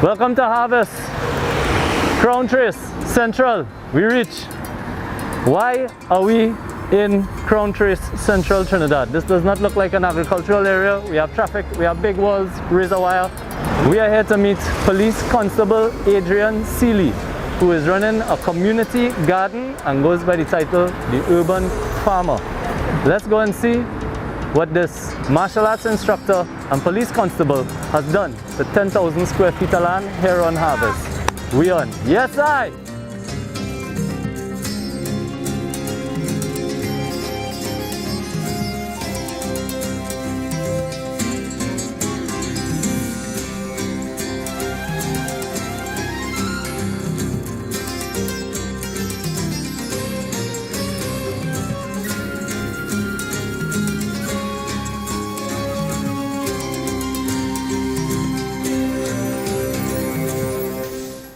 Welcome to Harvest. Crown Trace, Central, we reach. Why are we in Crown Trace, Central Trinidad? This does not look like an agricultural area. We have traffic, we have big walls, razor wire. We are here to meet Police Constable Adrian Seeley, who is running a community garden and goes by the title, The Urban Farmer. Let's go and see what this martial arts instructor and police constable has done to 10,000 square feet of land here on Harvest. We on. Yes, I!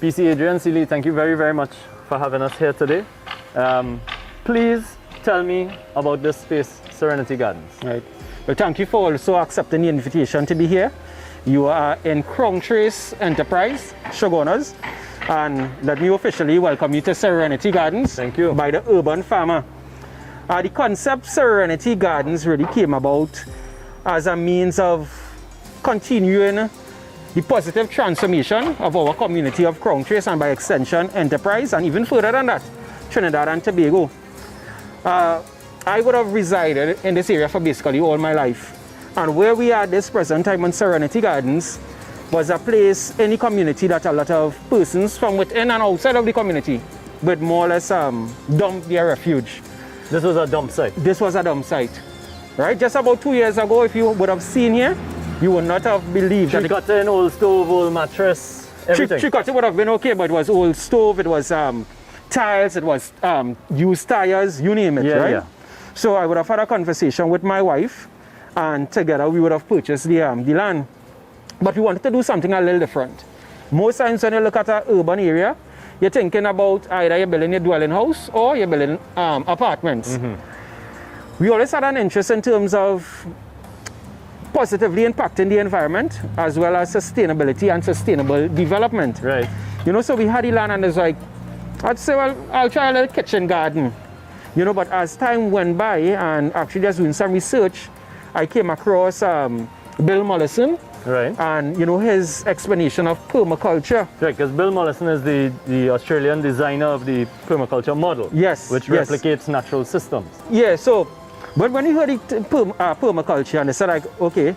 PC Adrian Seeley, thank you very, very much for having us here today. Please tell me about this space, Serenity Gardens. Right. Well, thank you for also accepting the invitation to be here. You are in Crown Trace Enterprise, Shogunas, and let me officially welcome you to Serenity Gardens. Thank you. By the Urban Farmer. The concept Serenity Gardens really came about as a means of continuing the positive transformation of our community of Crown Trace and by extension Enterprise, and even further than that, Trinidad and Tobago. I would have resided in this area for basically all my life, and where we are at this present time on Serenity Gardens was a place in the community that a lot of persons from within and outside of the community would more or less dump their refuge. This was a dump site? This was a dump site, right? Just about 2 years ago, if you would have seen here, you would not have believed that. Tricotin, old stove, old mattress, everything. Tricotin would have been okay, but it was old stove, it was tiles, it was used tires, you name it, right? Yeah. So I would have had a conversation with my wife, and together we would have purchased the land. But we wanted to do something a little different. Most times when you look at an urban area, you're thinking about either you're building a dwelling house or you're building apartments. We always had an interest in terms of positively impacting the environment as well as sustainability and sustainable development. Right. You know, so we had the land and it's like, I'd say, well, I'll try a little kitchen garden. You know, but as time went by and actually just doing some research, I came across Bill Mollison. Right. And, you know, his explanation of permaculture. Right, because Bill Mollison is the Australian designer of the permaculture model. Yes. Which replicates natural systems. Yeah, so but when you heard it, permaculture, and they said like, okay,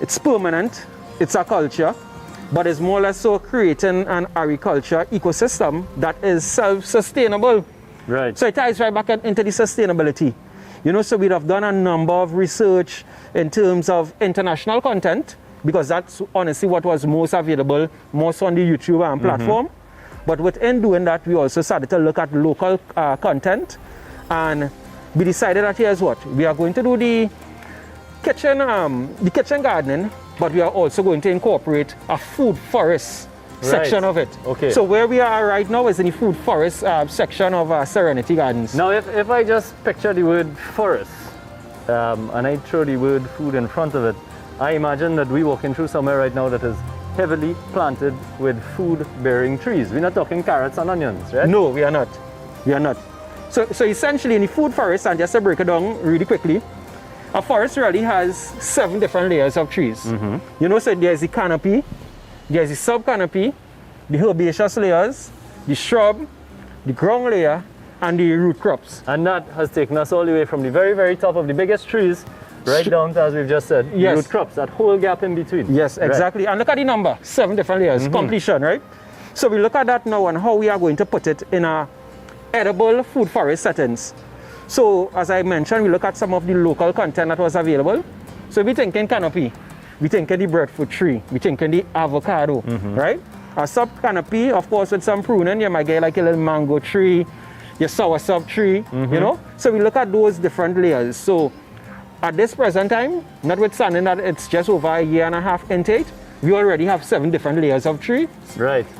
it's permanent, it's a culture, but it's more or less so creating an agriculture ecosystem that is self-sustainable. Right. So it ties right back into the sustainability. You know, so we'd have done a number of research in terms of international content, because that's honestly what was most available, most on the YouTube platform. But within doing that, we also started to look at local content, and we decided that here's what, we are going to do the kitchen gardening, but we are also going to incorporate a food forest section of it. Okay. So where we are right now is in the food forest section of Serenity Gardens. Now if I just picture the word forest, and I throw the word food in front of it, I imagine that we're walking through somewhere right now that is heavily planted with food-bearing trees. We're not talking carrots and onions, right? No, we are not. We are not. So essentially in the food forest, and just to break it down really quickly, a forest really has 7 different layers of trees. You know, so there's the canopy, there's the sub-canopy, the herbaceous layers, the shrub, the ground layer, and the root crops. And that has taken us all the way from the very, very top of the biggest trees right down to, as we've just said, root crops, that whole gap in between. Yes, exactly. Right. And look at the number, 7 different layers, completion, right? So we look at that now and how we are going to put it in a edible food forest settings. So as I mentioned, we look at some of the local content that was available. So we thinking canopy, we thinking the breadfruit tree, we thinking the avocado, right? A sub canopy, of course, with some pruning, you might get like a little mango tree, your soursop tree, you know? So we look at those different layers. So at this present time, notwithstanding that it's just over a year and a half into it, we already have 7 different layers of tree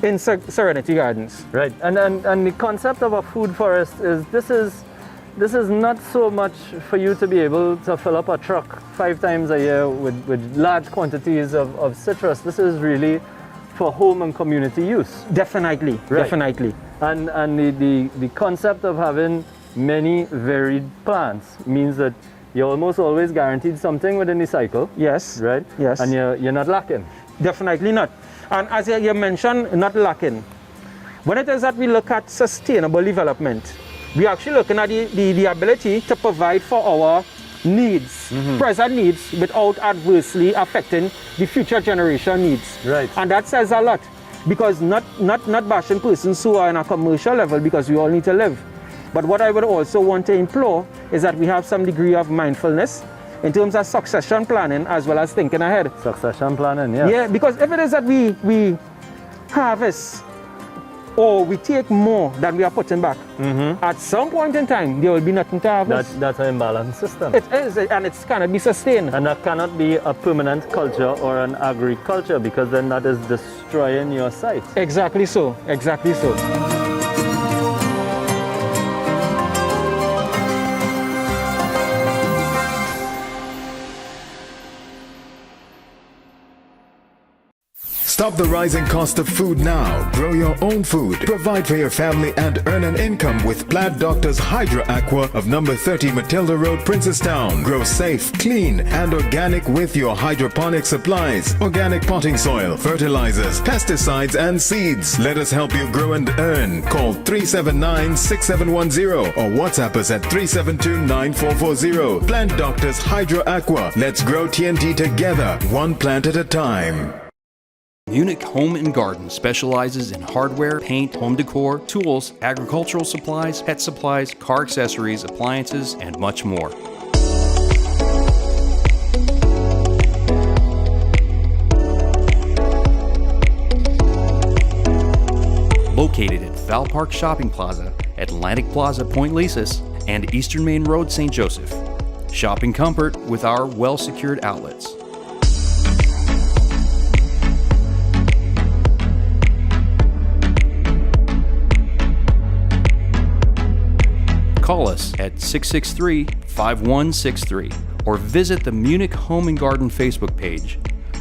in Serenity Gardens. Right, and the concept of a food forest is this is not so much for you to be able to fill up a truck 5 times a year with large quantities of citrus. This is really for home and community use. Definitely, Right. definitely. And the concept of having many varied plants means that you're almost always guaranteed something within the cycle, Yes. right? Yes. And you're not lacking. Definitely not. And as you mentioned, not lacking. When it is that we look at sustainable development, we're actually looking at the ability to provide for our needs, present needs, without adversely affecting the future generation needs. Right. And that says a lot, because not bashing persons who are in a commercial level, because we all need to live. But what I would also want to implore is that we have some degree of mindfulness in terms of succession planning as well as thinking ahead. Succession planning, yeah. Yeah, because if it is that we harvest or we take more than we are putting back, at some point in time there will be nothing to harvest. That's an imbalanced system. It is, and it cannot be sustained. And that cannot be a permanent culture or an agriculture, because then that is destroying your site. Exactly so, exactly so. Stop the rising cost of food now. Grow your own food. Provide for your family and earn an income with Plant Doctor's Hydra Aqua of number 30 Matilda Road, Princestown. Grow safe, clean, and organic with your hydroponic supplies, organic potting soil, fertilizers, pesticides, and seeds. Let us help you grow and earn. Call 379-6710 or WhatsApp us at 372-9440. Plant Doctor's Hydra Aqua. Let's grow TNT together, one plant at a time. Munich Home and Garden specializes in hardware, paint, home decor, tools, agricultural supplies, pet supplies, car accessories, appliances, and much more. Located at Val Park Shopping Plaza, Atlantic Plaza, Point Lisas, and Eastern Main Road, St. Joseph. Shopping comfort with our well-secured outlets. Call us at 663-5163 or visit the Munich Home and Garden Facebook page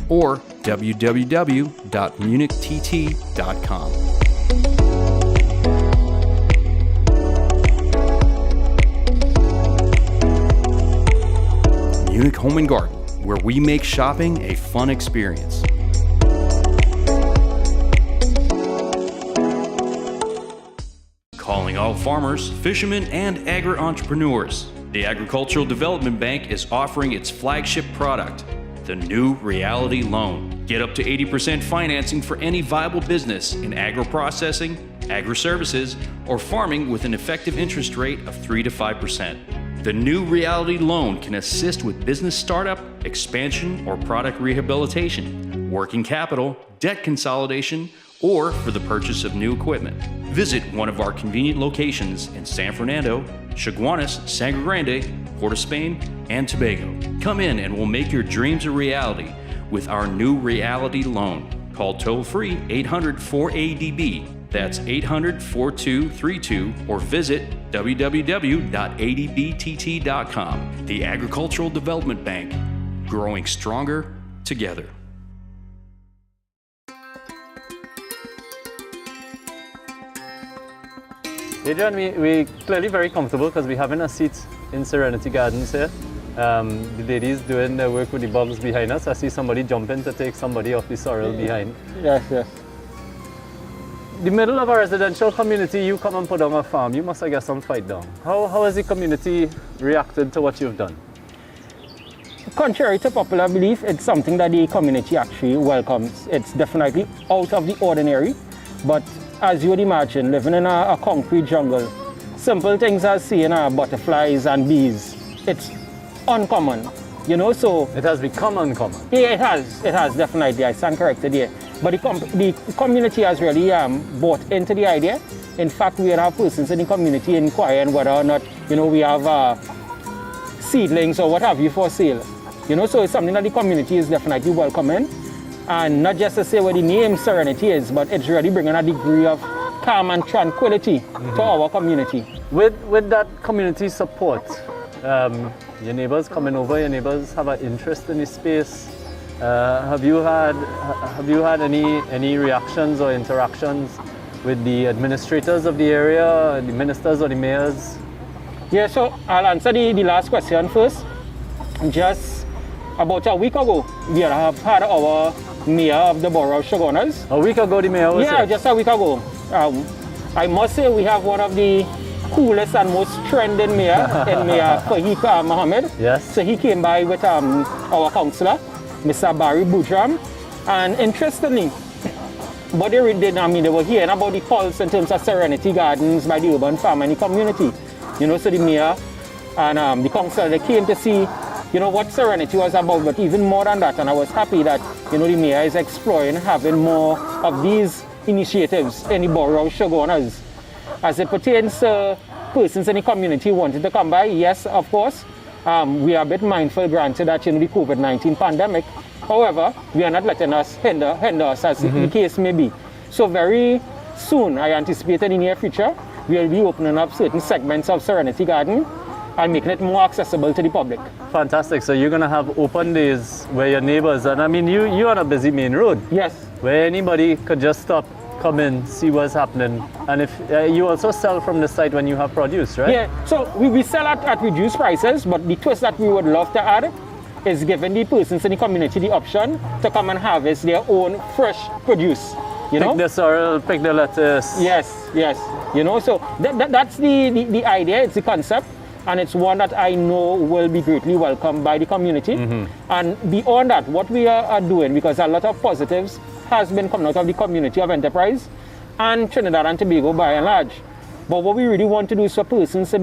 or www.municht.com. Munich Home and Garden, where we make shopping a fun experience. Calling all farmers, fishermen, and agri-entrepreneurs. The Agricultural Development Bank is offering its flagship product, the New Reality Loan. Get up to 80% financing for any viable business in agro-processing, agri-services, or farming with an effective interest rate of 3 to 5%. The New Reality Loan can assist with business startup, expansion, or product rehabilitation, working capital, debt consolidation, or for the purchase of new equipment. Visit one of our convenient locations in San Fernando, Chaguanas, Sangre Grande, Port of Spain, and Tobago. Come in and we'll make your dreams a reality with our New Reality Loan. Call toll-free 800-4ADB. That's 800-4232, or visit www.adbtt.com. The Agricultural Development Bank, growing stronger together. Adrian, we're clearly very comfortable because we're having a seat in Serenity Gardens here. The ladies doing their work with the bulbs behind us. I see somebody jumping to take somebody off the sorrel behind. Yes, yes. The middle of a residential community, you come and put on a farm, you must have got some fight down. How has the community reacted to what you've done? Contrary to popular belief, it's something that the community actually welcomes. It's definitely out of the ordinary, but as you would imagine, living in a concrete jungle, simple things as seeing butterflies and bees, it's uncommon, you know, so... It has become uncommon. Yeah, it has definitely, I stand corrected here. But the community has really bought into the idea. In fact, we have persons in the community inquiring whether or not, you know, we have seedlings or what have you for sale. You know, so it's something that the community is definitely welcoming. And not just to say what the name Serenity is, but it's really bringing a degree of calm and tranquility to our community. With that community support, your neighbors coming over, your neighbors have an interest in the space. Have you had any reactions or interactions with the administrators of the area, the ministers or the mayors? Yeah, so I'll answer the last question first. Just about a week ago, we have had our mayor of the borough of Shogunas. A week ago, the mayor was Yeah, here. just a week ago. I must say we have one of the coolest and most trending mayor in Mayor Fahik Mohammed. Yes. So he came by with our councillor, Mr. Barry Boudram, and interestingly, what they did, they were hearing about the pulse in terms of Serenity Gardens by the urban farm and the community. So the mayor and the council, they came to see, what Serenity was about, but even more than that, and I was happy that, the mayor is exploring having more of these initiatives in the borough of Shogunas. As it pertains to persons in the community wanting to come by, yes, of course, we are a bit mindful, granted that, the COVID-19 pandemic. However, we are not letting us hinder us as the case may be. So very soon, I anticipate in the near future, we will be opening up certain segments of Serenity Garden and making it more accessible to the public. Fantastic. So you're going to have open days where your neighbors, and you're on a busy main road. Yes. Where anybody could just stop, come in, see what's happening. And if you also sell from the site when you have produce, right? Yeah, so we sell at reduced prices, but the twist that we would love to add is giving the persons in the community the option to come and harvest their own fresh produce. Pick the sorrel, pick the lettuce. Yes. So that's the idea, it's the concept, and it's one that I know will be greatly welcomed by the community. And beyond that, what we are doing, because a lot of positives has been coming out of the community of enterprise and Trinidad and Tobago by and large. But what we really want to do is for persons to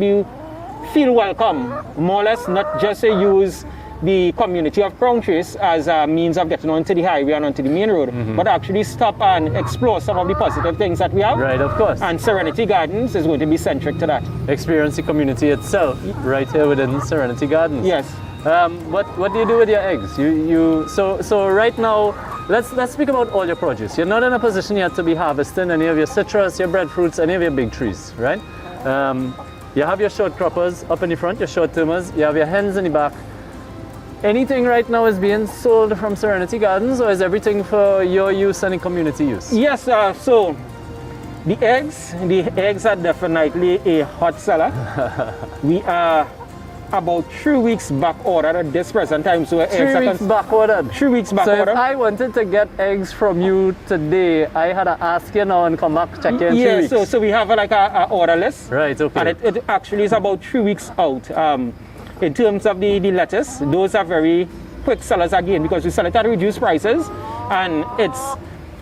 feel welcome, more or less, not just to use the community of Crown Trace as a means of getting onto the highway and onto the main road, but actually stop and explore some of the positive things that we have. Right, of course. And Serenity Gardens is going to be centric to that. Experience the community itself right here within Serenity Gardens. Yes. What do you do with your eggs? So right now, let's speak about all your produce. You're not in a position yet to be harvesting any of your citrus, your breadfruits, any of your big trees, right? You have your short croppers up in the front, your short termers. You have your hens in the back. Anything right now is being sold from Serenity Gardens, or is everything for your use and the community use? Yes, so the eggs are definitely a hot seller. We are about 3 weeks back ordered at this present time. So 3 weeks back ordered? 3 weeks back so ordered. If I wanted to get eggs from you today, I had to ask you now and come back, check in 3 weeks. So we have like a order list. Right, okay. And it actually is about 3 weeks out. In terms of the lettuce, those are very quick sellers again because we sell it at reduced prices, and it's,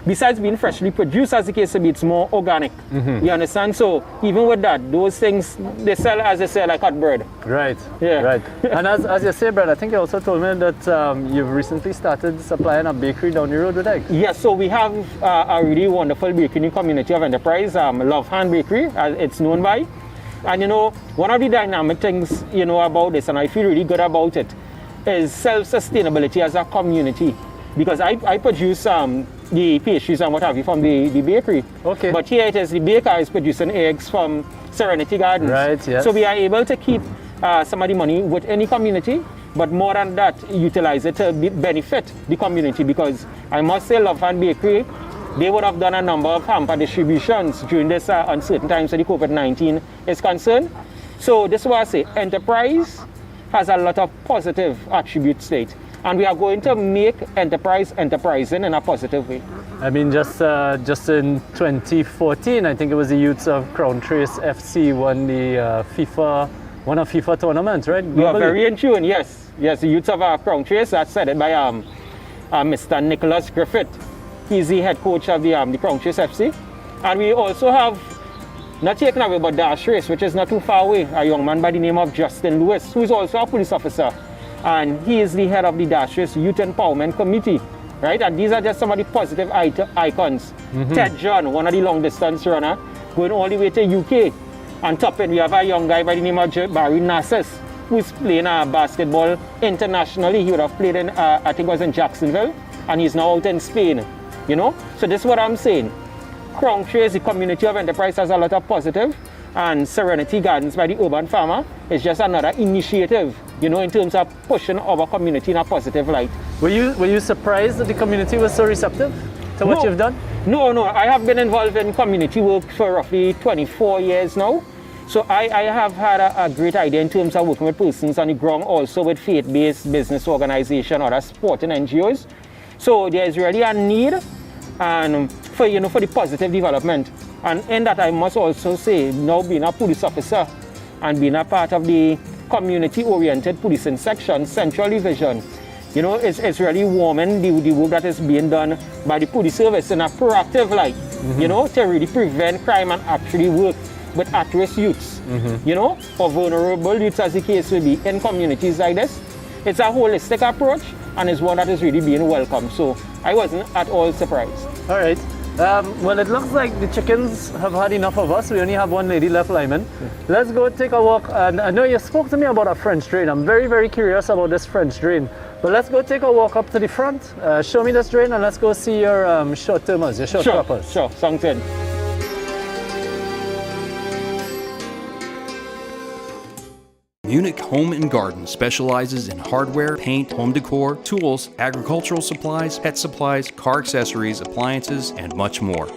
besides being freshly produced as the case may be, it's more organic. You understand? So even with that, those things, they sell, as they say, like hot bread. Right, Yeah. right. And as you say, Brad, I think you also told me that you've recently started supplying a bakery down the road with eggs. Yes, so we have a really wonderful bakery in the community of enterprise, Love Hand Bakery, as it's known by. And one of the dynamic things, about this, and I feel really good about it, is self-sustainability as a community. Because I produce the pastries and what have you from the bakery. Okay. But here it is, the baker is producing eggs from Serenity Gardens. Right, yes. So we are able to keep some of the money within the community, but more than that, utilize it to benefit the community. Because I must say, Love Hand Bakery, they would have done a number of hamper distributions during this uncertain times when the COVID-19 is concerned. So this is what I say, enterprise has a lot of positive attributes to it. And we are going to make enterprise enterprising in a positive way. Just in 2014, I think it was the youths of Crown Trace FC won the FIFA tournament, right? You are very in tune, yes. Yes, the youths of Crown Trace, that's said by Mr. Nicholas Griffith. He's the head coach of the Crown Trace FC. And we also have, not taken away, but Dash Race, which is not too far away, a young man by the name of Justin Lewis, who is also a police officer. And he is the head of the Dash Race Youth Empowerment Committee, right? And these are just some of the positive icons. Ted John, one of the long distance runner, going all the way to UK. On top end, we have a young guy by the name of Barry Narcissus, who's playing basketball internationally. He would have played in, I think it was in Jacksonville, and he's now out in Spain. So this is what I'm saying. Crown Trace, the community of enterprise, has a lot of positive, and Serenity Gardens by the urban farmer is just another initiative you know, in terms of pushing our community in a positive light. Were you surprised that the community was so receptive to what you've done? No. I have been involved in community work for roughly 24 years now. So I have had a great idea in terms of working with persons on the ground, also with faith-based business organizations, other supporting NGOs. So there is really a need and for the positive development. And in that, I must also say, now being a police officer and being a part of the community-oriented policing section, Central Division, you know, it's really warming the work that is being done by the police service in a proactive light, you know, to really prevent crime and actually work with at-risk youths, you know, or vulnerable youths as the case will be in communities like this. It's a holistic approach and it's one that is really being welcomed. So I wasn't at all surprised. All right. Well, it looks like the chickens have had enough of us. We only have one lady left, Lyman. Let's go take a walk. And I know you spoke to me about a French drain. I'm very, very curious about this French drain. But let's go take a walk up to the front. Show me this drain and let's go see your short-termers, your short-croppers. Sure, sounds good. Munich Home and Garden specializes in hardware, paint, home decor, tools, agricultural supplies, pet supplies, car accessories, appliances, and much more.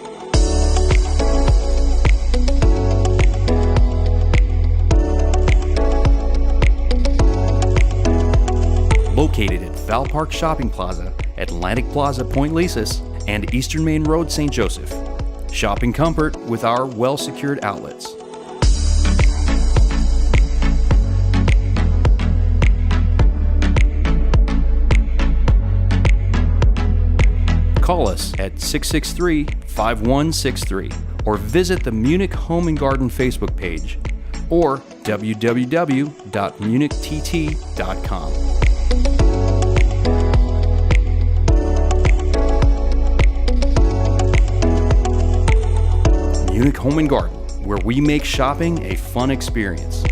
Located at Val Park Shopping Plaza, Atlantic Plaza, Point Lisas, and Eastern Main Road, St. Joseph. Shopping comfort with our well-secured outlets. Call us at 663-5163 or visit the Munich Home and Garden Facebook page or www.municht.com. Munich Home and Garden, where we make shopping a fun experience.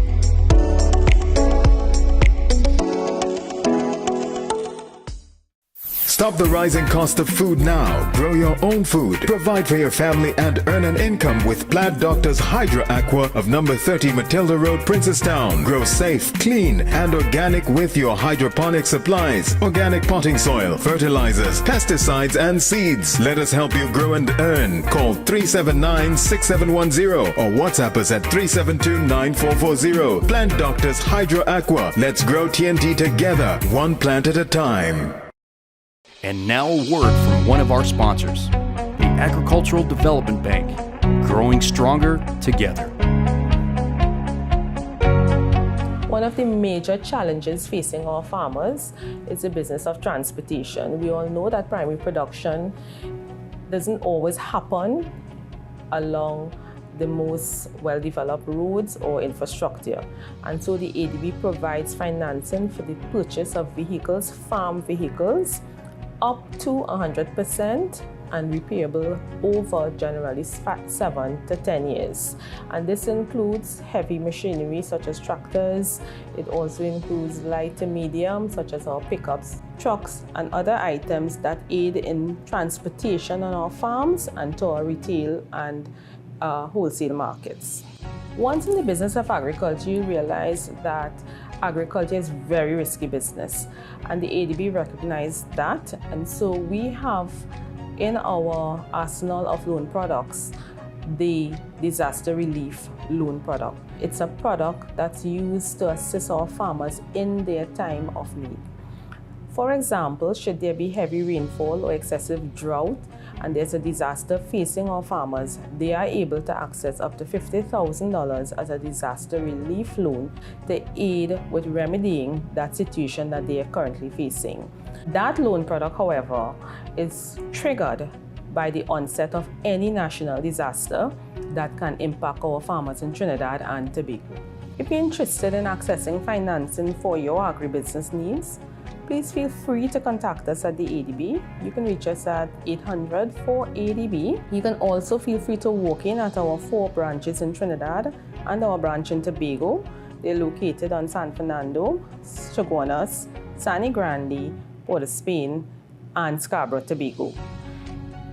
Stop the rising cost of food now. Grow your own food. Provide for your family and earn an income with Plant Doctors Hydra Aqua of number 30 Matilda Road, Princestown. Grow safe, clean, and organic with your hydroponic supplies, organic potting soil, fertilizers, pesticides, and seeds. Let us help you grow and earn. Call 379-6710 or WhatsApp us at 372-9440. Plant Doctors Hydra Aqua. Let's grow TNT together, one plant at a time. And now a word from one of our sponsors, the Agricultural Development Bank, growing stronger together. One of the major challenges facing our farmers is the business of transportation. We all know that primary production doesn't always happen along the most well-developed roads or infrastructure. And so the ADB provides financing for the purchase of vehicles, farm vehicles, up to 100% and repayable over generally 7 to 10 years. And this includes heavy machinery such as tractors. It also includes light to medium such as our pickups, trucks, and other items that aid in transportation on our farms and to our retail and wholesale markets. Once in the business of agriculture, you realize that agriculture is very risky business, and the ADB recognized that, and so we have in our arsenal of loan products the disaster relief loan product. It's a product that's used to assist our farmers in their time of need. For example, should there be heavy rainfall or excessive drought and there's a disaster facing our farmers, they are able to access up to $50,000 as a disaster relief loan to aid with remedying that situation that they are currently facing. That loan product, however, is triggered by the onset of any national disaster that can impact our farmers in Trinidad and Tobago. If you're interested in accessing financing for your agribusiness needs, please feel free to contact us at the ADB. You can reach us at 800-4ADB. You can also feel free to walk in at our 4 branches in Trinidad and our branch in Tobago. They're located on San Fernando, Chaguanas, Sani Grande, Port of Spain, and Scarborough, Tobago.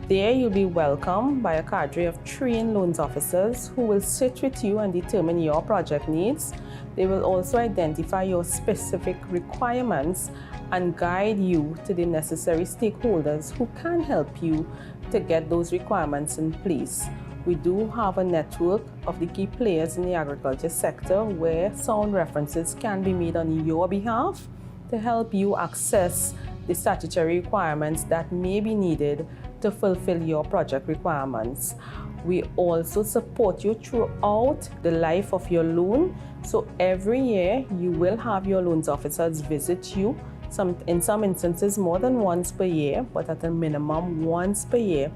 There you'll be welcomed by a cadre of trained loans officers who will sit with you and determine your project needs. They will also identify your specific requirements and guide you to the necessary stakeholders who can help you to get those requirements in place. We do have a network of the key players in the agriculture sector where sound references can be made on your behalf to help you access the statutory requirements that may be needed to fulfill your project requirements. We also support you throughout the life of your loan. So every year you will have your loans officers visit you, in some instances more than once per year, but at a minimum once per year,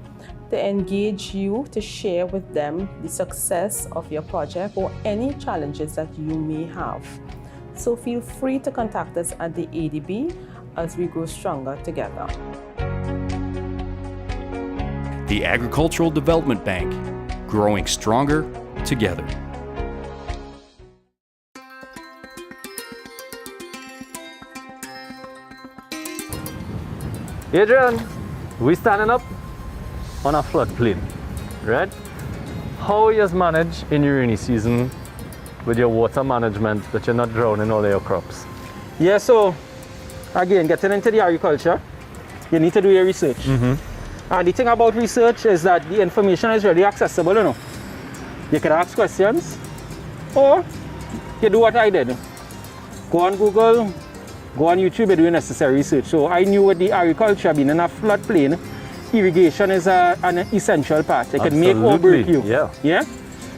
to engage you to share with them the success of your project or any challenges that you may have. So feel free to contact us at the ADB as we grow stronger together. The Agricultural Development Bank, growing stronger together. Adrian, we standing up on a floodplain, right? How you manage in your rainy season with your water management that you're not drowning all of your crops? Yeah, so again, getting into the agriculture, you need to do your research. And the thing about research is that the information is really accessible, you know. You can ask questions, or you do what I did. Go on Google, go on YouTube, and do necessary research. So I knew with the agriculture being in a floodplain, irrigation is an essential part. It can make or break you. Yeah.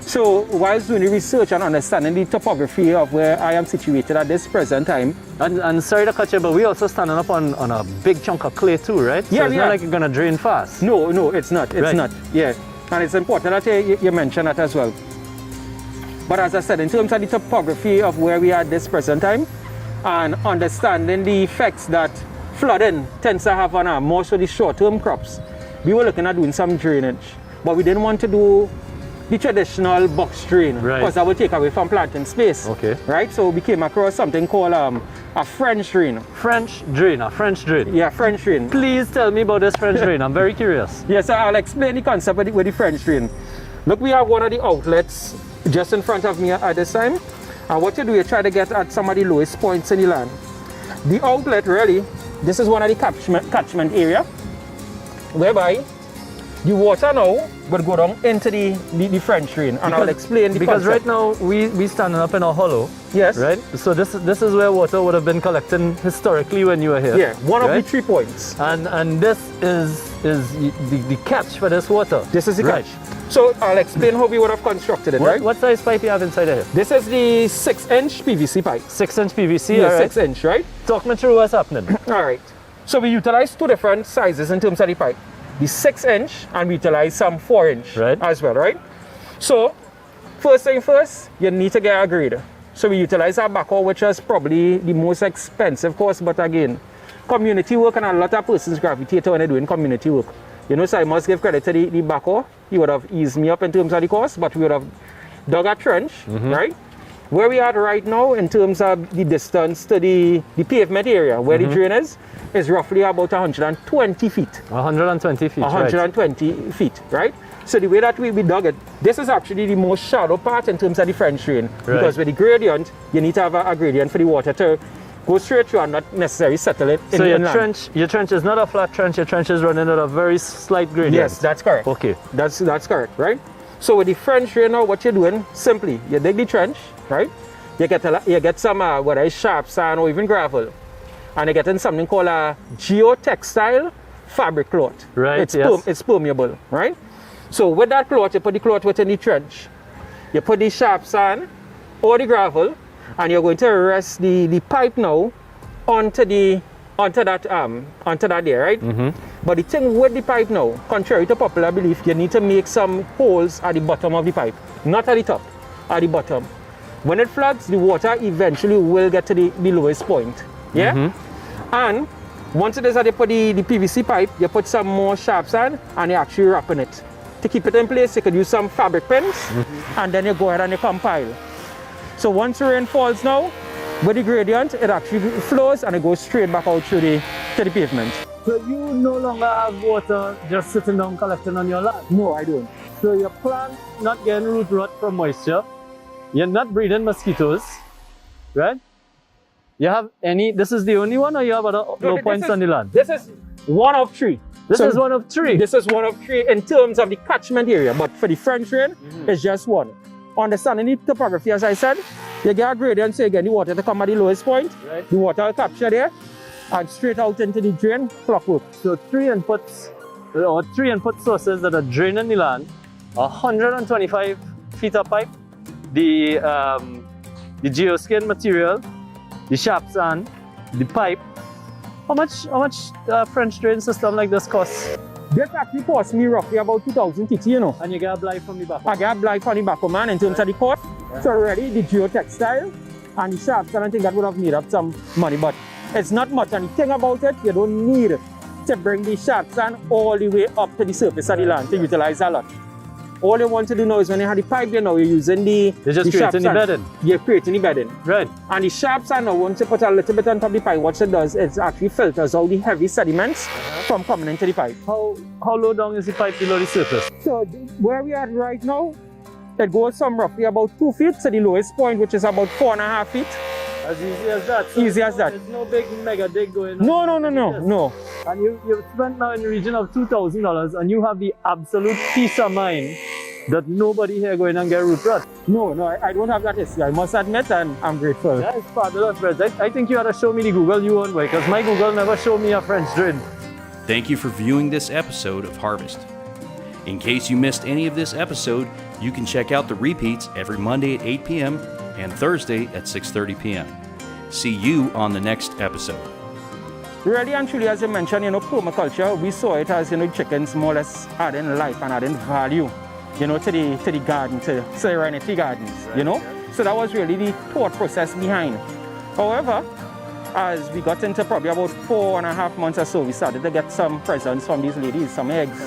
So whilst doing the research and understanding the topography of where I am situated at this present time. And sorry to cut you, but we also standing up on a big chunk of clay too, right? So it's not like you're gonna drain fast. No, it's not. It's not. Yeah. And it's important that you mention that as well. But as I said, in terms of the topography of where we are at this present time and understanding the effects that flooding tends to have on more so the short-term crops, we were looking at doing some drainage. But we didn't want to do the traditional box drain, because that would take away from planting space. Okay. Right? So we came across something called a French drain. A French drain. Yeah, French drain. Please tell me about this French drain. I'm very curious. Yes, I'll explain the concept with the French drain. Look, we have one of the outlets just in front of me at this time. And what you do, you try to get at some of the lowest points in the land. The outlet, really, this is one of the catchment area, whereby the water now will go down into the French drain, and I'll explain the because concept. right now we standing up in a hollow. Yes. Right. So this is where water would have been collecting historically when you were here. Yeah. One of the 3 points. And this is the catch for this water. This is the catch. So I'll explain how we would have constructed it. Right. What size pipe you have inside of here? This is the 6-inch PVC pipe. 6-inch PVC. Yeah, right. 6-inch. Right. Talk me through what's happening. All right. So we utilize 2 different sizes in terms of the pipe. The 6-inch, and we utilize some 4-inch as well, right? So, first thing first, you need to get a grader. So we utilize our backhoe, which is probably the most expensive cost, but again, community work, and a lot of persons gravitate when they're doing community work. You know, so I must give credit to the backhoe. He would have eased me up in terms of the cost, but we would have dug a trench, right? Where we are right now in terms of the distance to the pavement area where the drain is roughly about 120 feet. 120 feet, 120 feet, right? So the way that we dug it, this is actually the most shallow part in terms of the French drain. Because with the gradient, you need to have a gradient for the water to go straight through and not necessarily settle it in so the inland. your trench is not a flat trench, your trench is running at a very slight gradient. Yes, that's correct. Okay. That's correct, right? So with the French drain now, what you're doing, simply, you dig the trench, right? You get some whether it's sharp sand or even gravel, and you get in something called a geotextile fabric cloth. Right. It's permeable, right? So with that cloth, you put the cloth within the trench. You put the sharp sand or the gravel, and you're going to rest the pipe now onto that there, right? But the thing with the pipe now, contrary to popular belief, you need to make some holes at the bottom of the pipe, not at the top, at the bottom. When it floods, the water eventually will get to the lowest point. Yeah? And once it is that you put the PVC pipe, you put some more sharp sand and you actually wrap in it. To keep it in place, you could use some fabric pins and then you go ahead and you compile. So once rain falls now, with the gradient, it actually flows and it goes straight back out through to the pavement. So you no longer have water just sitting down collecting on your land. No, I don't. So your plant not getting root rot from moisture. You're not breeding mosquitoes, right? You have any, this is the only one or you have other low points on the land? This is one of three. This is one of three. This is one of three in terms of the catchment area, but for the French rain, it's just one. Understanding the topography, as I said, you get a gradient, so you get the water to come at the lowest point, Right. the water will capture there, and straight out into the drain, clockwork. So three input sources that are draining the land, 125 feet of pipe, the geoskin material, the sharp sand, the pipe. How much French drain system like this costs? This actually cost me roughly about 2,000 TT, you know. And you get a blight from the back. I get a blight from the back of man in terms of the cost. So already the geotextile and the sharp sand, I think that would have made up some money, but it's not much. And the thing about it, you don't need to bring the sharp sand all the way up to the surface of the land to utilize a lot. All you want to do now is when you have the pipe there now, you're using the You're just sharp creating the sand. bedding. You're creating the bedding. Right. And the sharp sand now, once you put a little bit on top of the pipe, what it does is actually filters out the heavy sediments from coming into the pipe. How low down is the pipe below the surface? So where we are right now, it goes from roughly about 2 feet to the lowest point, which is about 4.5 feet. As easy as that. So Easy as that. There's no big mega dig going on. No. And you've spent now in the region of $2,000 and you have the absolute peace of mind that nobody here going and get root rot. No, I don't have that history, I must admit, and I'm grateful. That is fabulous, Fred. I think you ought to show me the Google you own way, because my Google never showed me a French drain. Thank you for viewing this episode of Harvest. In case you missed any of this episode, you can check out the repeats every Monday at 8 p.m. and Thursday at 6:30 p.m. See you on the next episode. Really and truly, as you mentioned, permaculture, we saw it as, chickens more or less adding life and adding value, to the garden, to serenity gardens, So that was really the thought process behind. However, as we got into probably about 4.5 months or so, we started to get some presents from these ladies, some eggs.